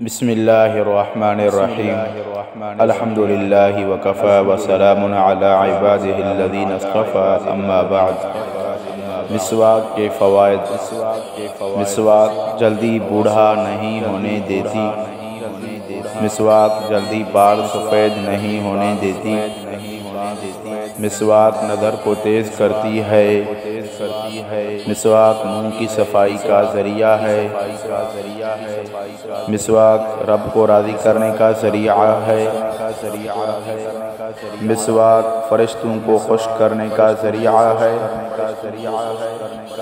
بسم اللہ الرحمن الرحیم الحمدللہ وکفى وسلام علی عبادہ الذین اصطفى اما بعد۔ مسواک کے فوائد۔ مسواک جلدی بوڑھا نہیں ہونے دیتی۔ مسواک جلدی بال سفید نہیں ہونے دیتی۔ مسواک نظر کو تیز کرتی ہے۔ مسواک منہ کی صفائی کا ذریعہ ہے۔ مسواک رب کو راضی کرنے کا ذریعہ ہے۔ مسواک فرشتوں کو خوش کرنے کا ذریعہ ہے۔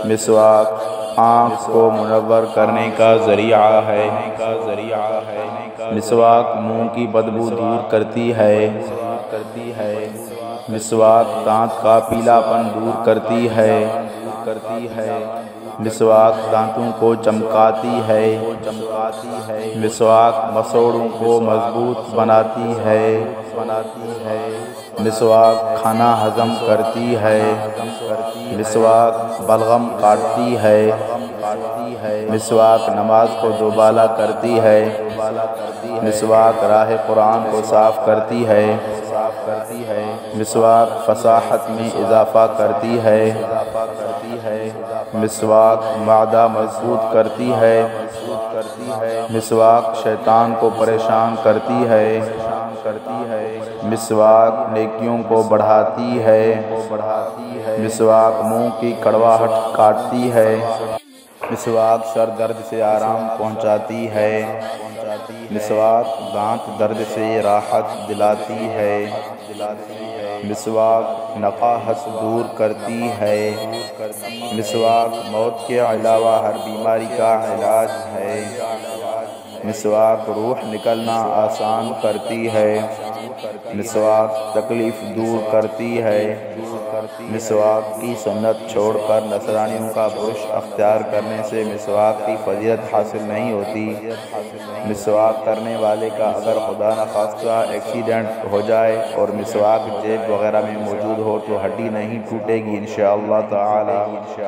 مسواک آنکھ کو منور کرنے کا ذریعہ ہے۔ مسواک منہ کی بدبو دور کرتی ہے۔ مسواک دانت کا پیلا پن دور کرتی ہے۔ مسواک دانتوں کو چمکاتی ہے۔ مسواک مسوڑوں کو مضبوط بناتی ہے۔ مسواک کھانا ہضم کرتی ہے۔ مسواک بلغم کاٹتی ہے۔ مسواک نماز کو دوبالا کرتی ہے۔ مسواک راہ قرآن کو صاف کرتی ہے۔ مسواک فصاحت میں اضافہ کرتی ہے۔ مسواک معدہ مضبوط کرتی ہے۔ مسواک شیطان کو پریشان کرتی ہے۔ مسواک نیکیوں کو بڑھاتی ہے۔ مسواک منہ کی کڑواہٹ کاٹتی ہے۔ مسواک سر درد سے آرام پہنچاتی ہے۔ مسواک دانت درد سے راحت دلاتی ہے۔ مسواک نقاہت دور کرتی ہے۔ مسواک موت کے علاوہ ہر بیماری کا علاج ہے۔ مسواک روح نکلنا آسان کرتی ہے۔ مسواک تکلیف دور کرتی ہے۔ مسواک کی سنت چھوڑ کر نصرانیوں کا برش اختیار کرنے سے مسواک کی فضیلت حاصل نہیں ہوتی۔ مسواک کرنے والے کا اگر خدا نخواستہ ایکسیڈنٹ ہو جائے اور مسواک جیب وغیرہ میں موجود ہو تو ہڈی نہیں ٹوٹے گی انشاءاللہ تعالی۔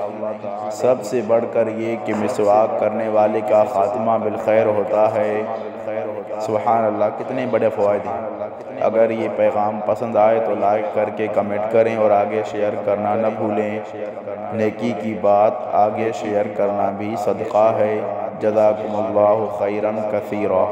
سب سے بڑھ کر یہ کہ مسواک کرنے والے کا خاتمہ بالخیر ہوتا ہے۔ سبحان اللہ، کتنے بڑے فوائد ہیں۔ اگر یہ پیغام پسند آئے تو لائک کر کے کمنٹ کریں اور آگے شیئر کرنا نہ بھولیں۔ نیکی کی بات آگے شیئر کرنا بھی صدقہ ہے۔ جزاکم اللہ خیرا کثیرا۔